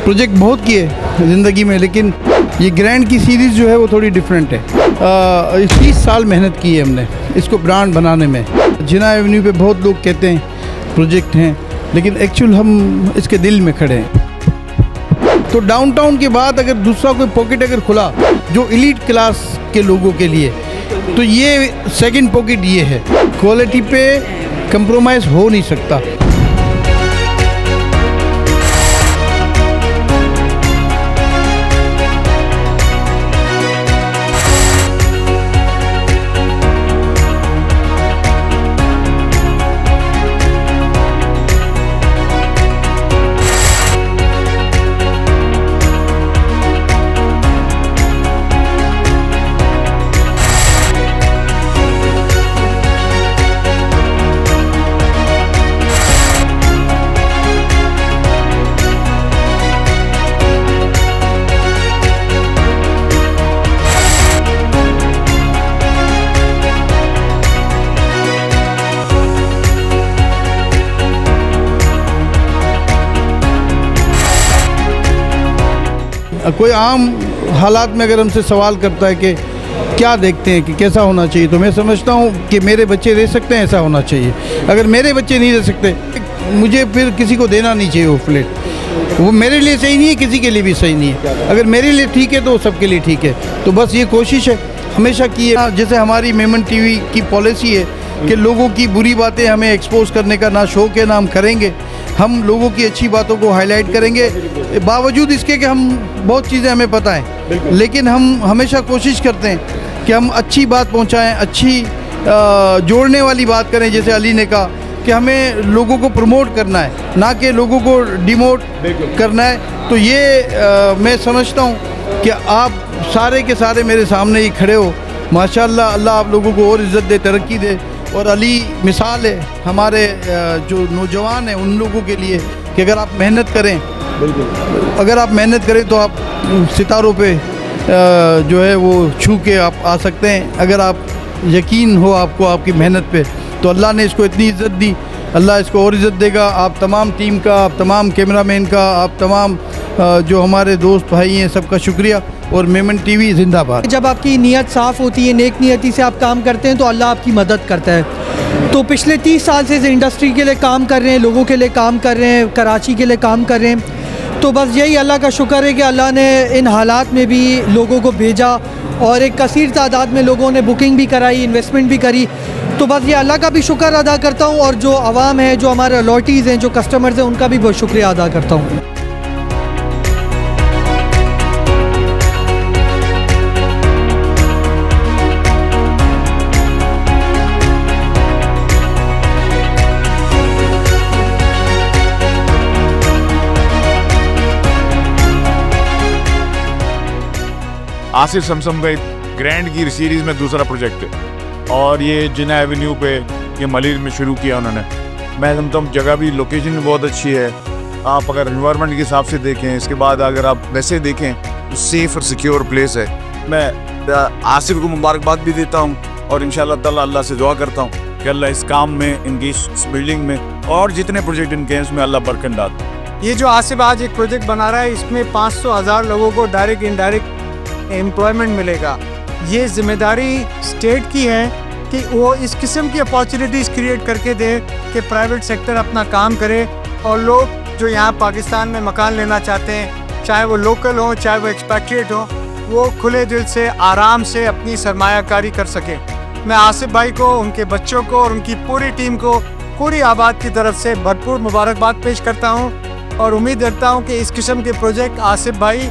Project बहुत किए ज़िंदगी में, लेकिन ये ग्रैंड की सीरीज़ जो है वो थोड़ी डिफरेंट है। 30 साल मेहनत की है हमने इसको ब्रांड बनाने में। जिना एवेन्यू पे बहुत लोग कहते हैं प्रोजेक्ट हैं, लेकिन एक्चुअल हम इसके दिल में खड़े हैं। तो डाउनटाउन के बाद अगर दूसरा कोई पॉकेट अगर खुला जो एलीट क्लास के लोगों के लिए, तो ये सेकंड पॉकेट ये है। क्वालिटी पे कंप्रोमाइज़ हो नहीं सकता। कोई आम हालात में अगर हमसे सवाल करता है कि क्या देखते हैं कि कैसा होना चाहिए, तो मैं समझता हूँ कि मेरे बच्चे रह सकते हैं, ऐसा होना चाहिए। अगर मेरे बच्चे नहीं रह सकते, मुझे फिर किसी को देना नहीं चाहिए वो फ्लैट। वो मेरे लिए सही नहीं है, किसी के लिए भी सही नहीं है। अगर मेरे लिए ठीक है तो वो सबके लिए ठीक है। तो बस ये कोशिश है हमेशा की है। जैसे हमारी मेमन टीवी की पॉलिसी है कि लोगों की बुरी बातें हमें एक्सपोज करने का ना शौक है ना हम करेंगे। हम लोगों की अच्छी बातों को हाईलाइट करेंगे, बावजूद इसके कि हम बहुत चीज़ें हमें पता है, लेकिन हम हमेशा कोशिश करते हैं कि हम अच्छी बात पहुंचाएं, अच्छी जोड़ने वाली बात करें। जैसे अली ने कहा कि हमें लोगों को प्रमोट करना है, ना कि लोगों को डिमोट करना है। तो ये मैं समझता हूँ कि आप सारे के सारे मेरे सामने ही खड़े हो। माशाल्लाह, अल्लाह आप लोगों को और इज़्ज़त दे, तरक्की दे। और अली मिसाल है हमारे जो नौजवान हैं उन लोगों के लिए कि अगर आप मेहनत करें, अगर आप मेहनत करें तो आप सितारों पे जो है वो छू के आप आ सकते हैं। अगर आप यकीन हो आपको आपकी मेहनत पे, तो अल्लाह ने इसको इतनी इज़्ज़त दी, अल्लाह इसको और इज़्ज़त देगा। आप तमाम टीम का, आप तमाम कैमरामैन का, आप तमाम जो हमारे दोस्त भाई हैं, सबका शुक्रिया। और मेमन टीवी जिंदाबाद। जब आपकी नीयत साफ़ होती है, नेक नियति से आप काम करते हैं, तो अल्लाह आपकी मदद करता है। तो पिछले 30 साल से इस इंडस्ट्री के लिए काम कर रहे हैं, लोगों के लिए काम कर रहे हैं, कराची के लिए काम कर रहे हैं। तो बस यही अल्लाह का शुक्र है कि अल्लाह ने इन हालात में भी लोगों को भेजा और एक कसीर तादाद में लोगों ने बुकिंग भी कराई, इन्वेस्टमेंट भी करी। तो बस ये अल्लाह का भी शुक्र अदा करता हूँ, और जो आवाम है, जो हमारे लॉयल्टीज़ हैं, जो कस्टमर्स हैं, उनका भी बहुत शुक्रिया अदा करता हूँ। आसिफ समसम का ग्रैंड की सीरीज़ में दूसरा प्रोजेक्ट है, और ये जिना एवेन्यू पे ये मलिर में शुरू किया उन्होंने। मैं समझता हूँ जगह भी, लोकेशन भी बहुत अच्छी है। आप अगर एनवायरनमेंट के हिसाब से देखें, इसके बाद अगर आप वैसे देखें तो सेफ़ और सिक्योर प्लेस है। मैं आसिफ को मुबारकबाद भी देता हूँ, और इंशाल्लाह ताला अल्लाह से दुआ करता हूँ कि अल्लाह इस काम में, इनकी इस बिल्डिंग में और जितने प्रोजेक्ट इनके हैं इसमें अल्लाह बरकत डाल। ये जो आसिफ आज एक प्रोजेक्ट बना रहा है, इसमें 500,000 लोगों को डायरेक्ट इनडायरेक्ट एम्प्लॉयमेंट मिलेगा। ये जिम्मेदारी स्टेट की है कि वो इस किस्म की अपॉर्चुनिटीज़ क्रिएट करके दे कि प्राइवेट सेक्टर अपना काम करे, और लोग जो यहाँ पाकिस्तान में मकान लेना चाहते हैं, चाहे वो लोकल हो चाहे वो एक्सपैट्रिएट हो, वो खुले दिल से आराम से अपनी सरमायाकारी कर सके। मैं आसिफ भाई को, उनके बच्चों को और उनकी पूरी टीम को पूरी आबाद की तरफ से भरपूर मुबारकबाद पेश करता हूँ, और उम्मीद करता हूँ कि इस किस्म के प्रोजेक्ट आसिफ भाई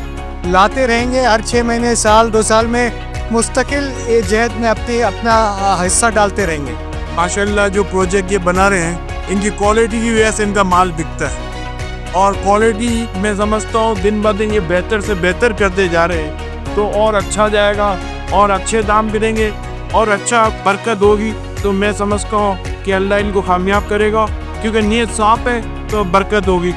लाते रहेंगे। हर 6 महीने, साल, 2 साल में मुस्तकिल ये जहद में अपना हिस्सा डालते रहेंगे। माशाल्लाह जो प्रोजेक्ट ये बना रहे हैं, इनकी क्वालिटी की वजह से इनका माल बिकता है, और क्वालिटी मैं समझता हूँ दिन ब दिन ये बेहतर से बेहतर करते जा रहे हैं। तो और अच्छा जाएगा, और अच्छे दाम मिलेंगे, और अच्छा बरकत होगी। तो मैं समझता हूँ कि अल्लाह इनको कामयाब करेगा, क्योंकि नीयत साफ है तो बरकत होगी।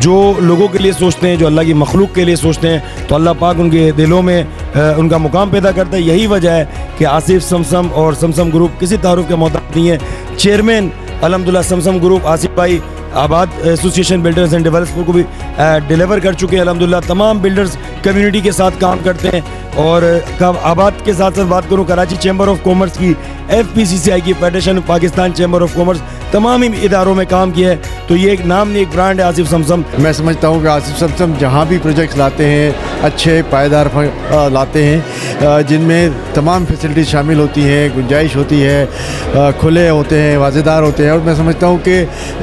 जो लोगों के लिए सोचते हैं, जो अल्लाह की मखलूक के लिए सोचते हैं, तो अल्लाह पाक उनके दिलों में उनका मुकाम पैदा करता है। यही वजह है कि आसिफ समसम और समसम ग्रुप किसी तारुफ के मोहताज नहीं है। चेयरमैन अल्हम्दुलिल्लाह समसम ग्रुप आसिफ भाई आबाद एसोसिएशन बिल्डर्स एंड डेवलपर्स को भी डिलीवर कर चुके हैं अल्हम्दुलिल्लाह। तमाम बिल्डर्स कम्युनिटी के साथ काम करते हैं। और आबाद के साथ साथ बात करूँ कराची चैम्बर ऑफ कॉमर्स की, FPCCI की, federation Pakistan chamber of commerce, तमाम ही इदारों में काम किया है। तो ये एक नाम नहीं, एक ब्रांड है आसिफ समसम। मैं समझता हूँ कि आसिफ समसम जहाँ भी प्रोजेक्ट्स लाते हैं अच्छे पायदार लाते हैं, जिनमें तमाम फैसिलिटीज़ शामिल होती हैं, गुंजाइश होती है, खुले होते हैं, वाज़ेदार होते हैं। और मैं समझता हूँ कि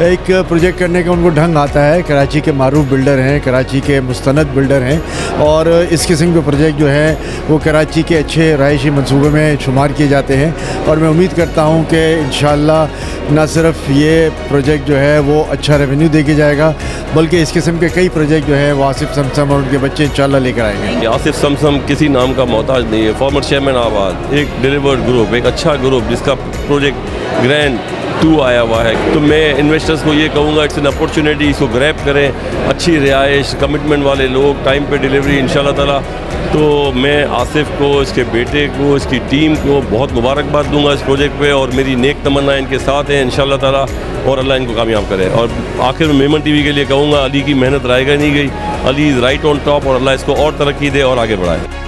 एक प्रोजेक्ट करने का उनको ढंग आता है। कराची के मारूफ बिल्डर हैं, कराची के मुस्तनद बिल्डर हैं, और इस किस्म के प्रोजेक्ट जो है वो कराची के अच्छे रहायशी मंसूबे में शुमार किए जाते हैं। और मैं उम्मीद करता हूँ कि इंशाअल्लाह न सिर्फ ये प्रोजेक्ट जो है वो अच्छा रेवेन्यू दे के जाएगा, बल्कि इस किस्म के कई प्रोजेक्ट जो है वो आसिफ समसम और उनके बच्चे इंशाअल्लाह लेकर आएंगे। आसिफ समसम किसी नाम का मोहताज नहीं है। फॉर्मर चेयरमैन आबाद एक डिलीवर्ड ग्रुप, एक अच्छा ग्रुप जिसका प्रोजेक्ट ग्रैंड 2 आया हुआ है। तो मैं इन्वेस्टर्स को ये कहूँगा, इट्स एन अपॉर्चुनिटी, इसको ग्रैब करें। अच्छी रिहाइश, कमिटमेंट वाले लोग, टाइम पे डिलीवरी इंशाल्लाह ताला। तो मैं आसिफ को, इसके बेटे को, इसकी टीम को बहुत मुबारकबाद दूंगा इस प्रोजेक्ट पे, और मेरी नेक तमन्ना इनके साथ है इंशाल्लाह ताला, और अल्लाह इनको कामयाब करे। और आखिर में मेमन टीवी के लिए कहूँगा, अली की मेहनत रायगा नहीं गई, Ali is right on top, और अल्लाह इसको और तरक्की दे और आगे बढ़ाए।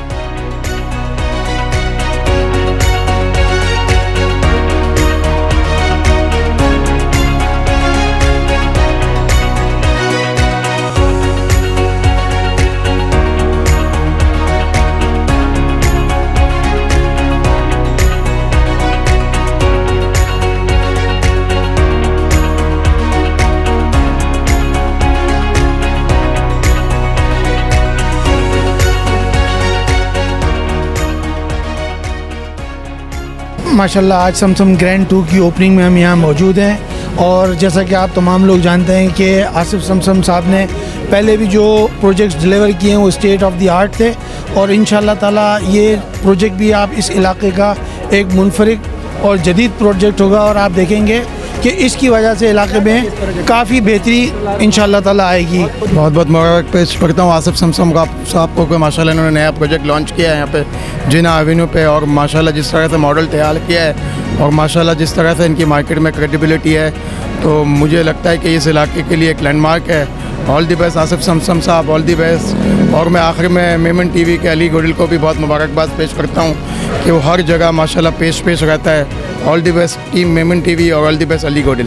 माशाल्लाह आज समसम ग्रैंड 2 की ओपनिंग में हम यहाँ मौजूद हैं। और जैसा कि आप तमाम लोग जानते हैं कि आसिफ समसम साहब ने पहले भी जो प्रोजेक्ट्स डिलीवर किए हैं वो स्टेट ऑफ द आर्ट थे, और इंशाल्लाह ताला ये प्रोजेक्ट भी आप इस इलाके का एक मुनफरिद और जदीद प्रोजेक्ट होगा, और आप देखेंगे कि इसकी वजह से इलाके में काफ़ी बेहतरी इंशाल्लाह ताला आएगी। बहुत बहुत मुबारक पेश करता हूँ आसिफ समसम का साहब को कि माशाल्लाह इन्होंने नया प्रोजेक्ट लॉन्च किया है यहाँ पे जिना एवेन्यू पे, और माशाल्लाह जिस तरह से मॉडल तैयार किया है और माशाल्लाह जिस तरह से इनकी मार्केट में क्रेडिबिलिटी है, तो मुझे लगता है कि इस इलाके के लिए एक लैंडमार्क है। ऑल दी बेस्ट आसिफ समसम साहब, ऑल दी बेस्ट। और मैं आखिर में मेमन टीवी के अली गोडिल को भी बहुत मुबारकबाद पेश करता हूँ कि वो हर जगह माशाल्लाह पेश रहता है। All the best team Memon TV और all the best Ali Godil.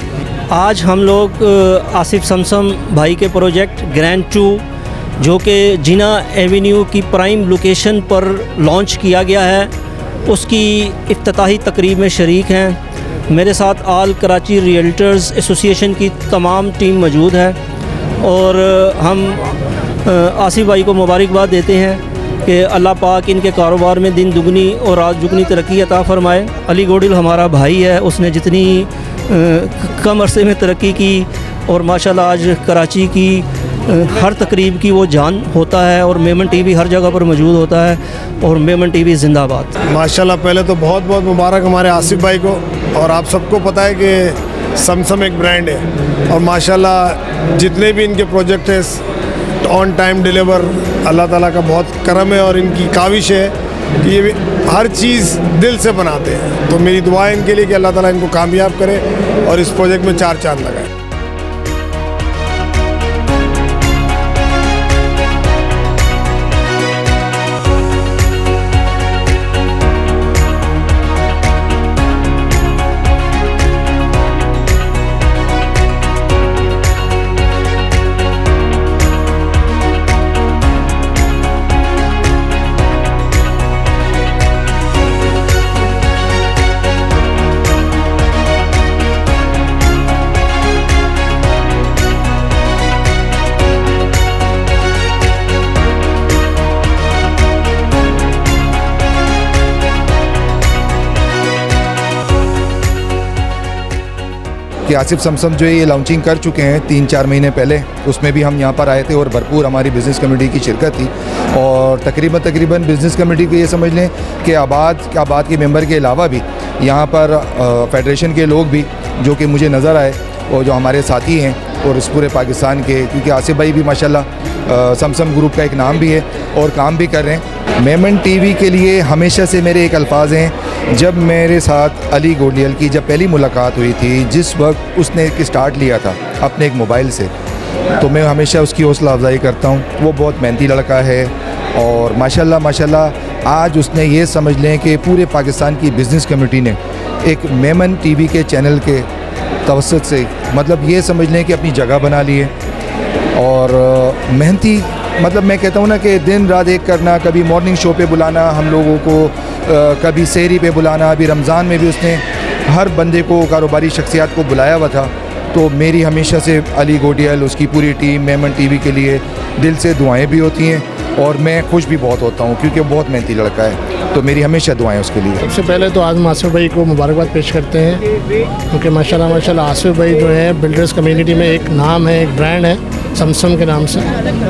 आज हम लोग आसिफ समसम भाई के प्रोजेक्ट ग्रैंड 2 जो कि जिना एवेन्यू की प्राइम लोकेशन पर लॉन्च किया गया है, उसकी इफ्तिताही तकरीब में शरीक हैं। मेरे साथ आल कराची रियल्टर्स एसोसिएशन की तमाम टीम मौजूद है, और हम आसिफ भाई को मुबारकबाद देते हैं कि अल्लाह पाक इनके कारोबार में दिन दुगनी और रात दुगनी तरक्की अता फ़रमाए। अली गोडिल हमारा भाई है, उसने जितनी कम अरसे में तरक्की की, और माशाल्लाह आज कराची की हर तकरीब की वो जान होता है, और मेमन टीवी हर जगह पर मौजूद होता है, और मेमन टीवी जिंदाबाद। माशाल्लाह पहले तो बहुत बहुत मुबारक हमारे आसिफ भाई को। और आप सबको पता है कि समसम एक ब्रांड है, और माशाल्लाह जितने भी इनके प्रोजेक्ट हैं ऑन टाइम डिलीवर, अल्लाह ताला का बहुत करम है, और इनकी काविश है कि ये हर चीज़ दिल से बनाते हैं। तो मेरी दुआ है इनके लिए कि अल्लाह ताला इनको कामयाब करे और इस प्रोजेक्ट में 4 चांद लगाए। कि आसिफ समसम जो है ये लॉन्चिंग कर चुके हैं 3-4 महीने पहले। उसमें भी हम यहाँ पर आए थे और भरपूर हमारी बिज़नेस कमेटी की शिरकत थी, और तकरीबन बिज़नेस कमेटी को ये समझ लें कि आबाद के मेंबर के अलावा भी यहाँ पर फेडरेशन के लोग भी जो कि मुझे नज़र आए, और जो हमारे साथी हैं और इस पूरे पाकिस्तान के, क्योंकि आसिफ भाई भी माशाल्लाह समसम ग्रुप का एक नाम भी है और काम भी कर रहे हैं। मेमन टीवी के लिए हमेशा से मेरे एक अल्फाज हैं, जब मेरे साथ अली गोडियल की जब पहली मुलाकात हुई थी, जिस वक्त उसने एक स्टार्ट लिया था अपने एक मोबाइल से, तो मैं हमेशा उसकी हौसला अफजाई करता हूँ। वो बहुत मेहनती लड़का है और माशाल्लाह आज उसने ये समझ लें कि पूरे पाकिस्तान की बिज़नेस कम्युनिटी ने एक मेमन टीवी के चैनल के तवसत से मतलब ये समझ लें कि अपनी जगह बना ली है। और मेहनती मतलब मैं कहता हूँ ना कि दिन रात एक करना, कभी मॉर्निंग शो पे बुलाना हम लोगों को, कभी सहरी पे बुलाना, अभी रमज़ान में भी उसने हर बंदे को, कारोबारी शख्सियत को बुलाया हुआ था। तो मेरी हमेशा से अली गोडियल, उसकी पूरी टीम, मेमन टीवी के लिए दिल से दुआएं भी होती हैं और मैं खुश भी बहुत होता हूँ क्योंकि बहुत मेहनती लड़का है, तो मेरी हमेशा दुआएं उसके लिए। सबसे पहले तो आज आसिफ भाई को मुबारकबाद पेश करते हैं क्योंकि माशाल्लाह आसिफ भाई जो है बिल्डर्स कम्युनिटी में एक नाम है, एक ब्रांड है समसम के नाम से।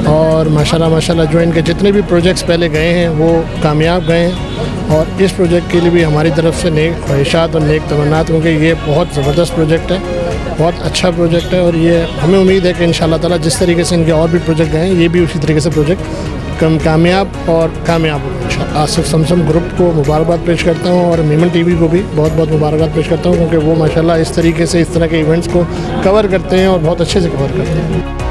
और माशाल्लाह जो इनके जितने भी प्रोजेक्ट्स पहले गए हैं वो कामयाब गए हैं और इस प्रोजेक्ट के लिए भी हमारी तरफ से नेक ख्वाहिशात और नेक तमन्नात, क्योंकि ये बहुत ज़बरदस्त प्रोजेक्ट है, बहुत अच्छा प्रोजेक्ट है। और ये हमें उम्मीद है कि इंशाल्लाह ताला जिस तरीके से इनके और भी प्रोजेक्ट गए हैं, ये भी उसी तरीके से प्रोजेक्ट कामयाब होगा इंशाल्लाह। आसिफ समसम ग्रुप को मुबारकबाद पेश करता हूँ और मेमन टीवी को भी बहुत बहुत मुबारकबाद पेश करता हूँ क्योंकि वो माशाल्लाह इस तरीके से इस तरह के इवेंट्स को कवर करते हैं और बहुत अच्छे से कवर करते हैं।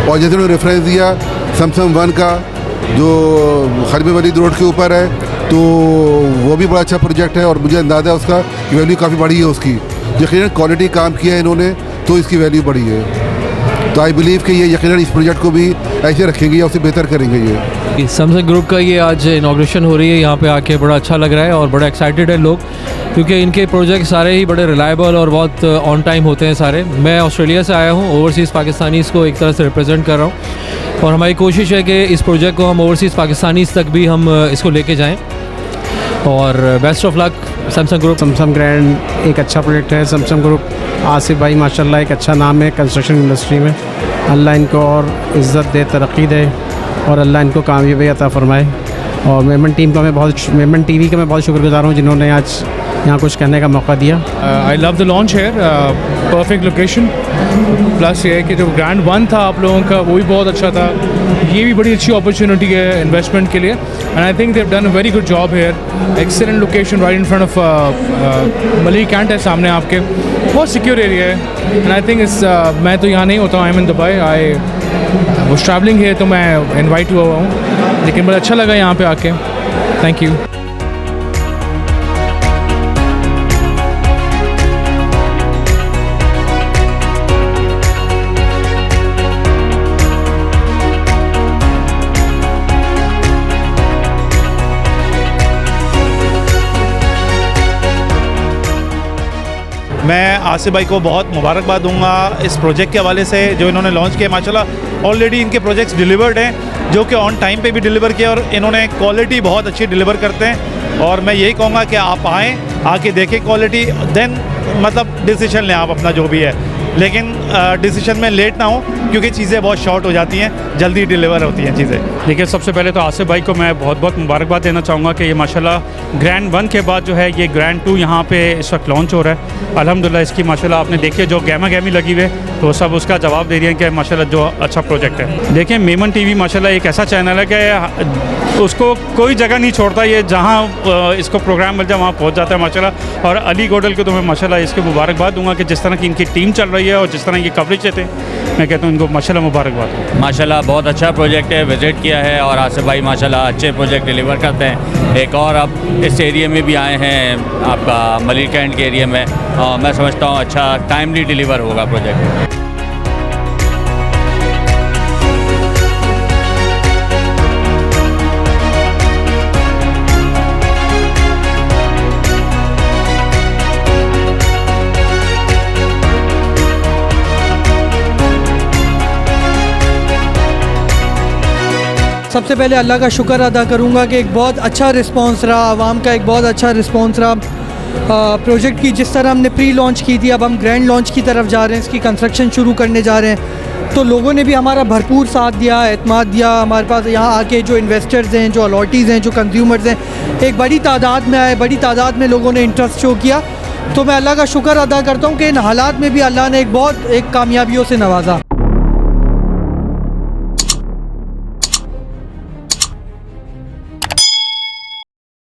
और जैसे उन्होंने रेफरेंस दिया समसम 1 का जो खरबे वलीद रोड के ऊपर है, तो वो भी बड़ा अच्छा प्रोजेक्ट है और मुझे अंदाज़ा है उसका वैल्यू काफ़ी बड़ी है उसकी। यकीनन क्वालिटी काम किया है इन्होंने तो इसकी वैल्यू बड़ी है। तो आई बिलीव कि ये यकीनन इस प्रोजेक्ट को भी ऐसे रखेंगे या उसे बेहतर करेंगे। ये समसम ग्रुप का ये आज इनॉग्रेशन हो रही है, यहाँ पे आके बड़ा अच्छा लग रहा है और बड़ा एक्साइटेड है लोग क्योंकि इनके प्रोजेक्ट सारे ही बड़े रिलायबल और बहुत ऑन टाइम होते हैं सारे। मैं ऑस्ट्रेलिया से आया हूँ, ओवरसीज़ पाकिस्तानीज़ को एक तरह से रिप्रेजेंट कर रहा हूँ और हमारी कोशिश है कि इस प्रोजेक्ट को हम ओवरसीज़ पाकिस्तानीज़ तक भी हम इसको लेके जाएँ और best of luck Samsung group. Samsung grand एक अच्छा प्रोजेक्ट है। समसम ग्रुप आसिफ भाई माशाल्लाह एक अच्छा नाम है कंस्ट्रक्शन इंडस्ट्री में। अल्लाह इनको और इज़्ज़त दे, तरक्की दे और अल्लाह इनको कामयाबी अता फरमाए। और मेमन टीवी का मैं बहुत शुक्रगुजार हूँ जिन्होंने आज यहाँ कुछ कहने का मौका दिया। I love the launch here, perfect location, plus ये है कि जो ग्रैंड 1 था आप लोगों का वो भी बहुत अच्छा था। ये भी बड़ी अच्छी अपॉर्चुनिटी है इन्वेस्टमेंट के लिए and I think they have done a very good job here. Excellent location right in front of Malik cantt है सामने आपके, बहुत सिक्योर एरिया है एंड आई थिंक मैं तो यहाँ नहीं होता हूँ, I am in Dubai, I was travelling है तो मैं इन्वाइट हुआ हूँ, लेकिन बड़ा अच्छा लगा यहाँ पे आके। Thank you. मैं आसिफ भाई को बहुत मुबारकबाद दूंगा इस प्रोजेक्ट के हवाले से जो इन्होंने लॉन्च किया। माशाल्लाह ऑलरेडी इनके प्रोजेक्ट्स डिलीवर्ड हैं जो कि ऑन टाइम पे भी डिलीवर किया और इन्होंने क्वालिटी बहुत अच्छी डिलीवर करते हैं और मैं यही कहूँगा कि आप आएँ, आके देखें क्वालिटी, देन मतलब डिसीजन लें आप अपना जो भी है, लेकिन डिसीजन में लेट ना हो क्योंकि चीज़ें बहुत शॉर्ट हो जाती हैं, जल्दी डिलीवर होती हैं चीज़ें। देखिए सबसे पहले तो आसिफ भाई को मैं बहुत बहुत मुबारकबाद देना चाहूँगा कि ये माशाल्लाह ग्रैंड 1 के बाद जो है ये ग्रैंड 2 यहाँ पे इस वक्त लॉन्च हो रहा है। अल्हम्दुलिल्लाह इसकी माशाल्लाह आपने देखिए जो गहमी लगी हुई है तो सब उसका जवाब दे रही है कि माशाल्लाह जो अच्छा प्रोजेक्ट है। देखिए मेमन टीवी माशाल्लाह एक ऐसा चैनल है कि उसको कोई जगह नहीं छोड़ता, ये जहाँ इसको प्रोग्राम मिल जाए वहाँ पहुँच जाता है माशाल्लाह। और अली गोडल को तो मैं माशाल्लाह इसकी मुबारकबाद दूंगा कि जिस तरह की इनकी टीम चल रही है और जिस तरह की कवरेज देते हैं, मैं कहता हूँ इनको माशाल्लाह मुबारकबाद। माशाल्लाह बहुत अच्छा प्रोजेक्ट है, विज़िट किया है और आसिफ भाई माशाल्लाह अच्छे प्रोजेक्ट डिलीवर करते हैं। एक और अब इस एरिया में भी आए हैं आपका मलिक कैंट के एरिया में, और मैं समझता हूँ अच्छा टाइमली डिलीवर होगा प्रोजेक्ट। सबसे पहले अल्लाह का शुक्र अदा करूँगा कि एक बहुत अच्छा रिस्पांस रहा, आवाम का एक बहुत अच्छा रिस्पांस रहा प्रोजेक्ट की जिस तरह हमने प्री लॉन्च की थी, अब हम ग्रैंड लॉन्च की तरफ जा रहे हैं, इसकी कंस्ट्रक्शन शुरू करने जा रहे हैं। तो लोगों ने भी हमारा भरपूर साथ दिया, एतमाद दिया। हमारे पास यहाँ आके जो इन्वेस्टर्स हैं, जो अलॉटीज़ हैं, जो कंज्यूमर्स हैं, एक बड़ी तादाद में आए, बड़ी तादाद में लोगों ने इंटरेस्ट शो किया। तो मैं अल्लाह का शुक्र अदा करता हूँ कि इन हालात में भी अल्लाह ने एक कामयाबियों से नवाजा।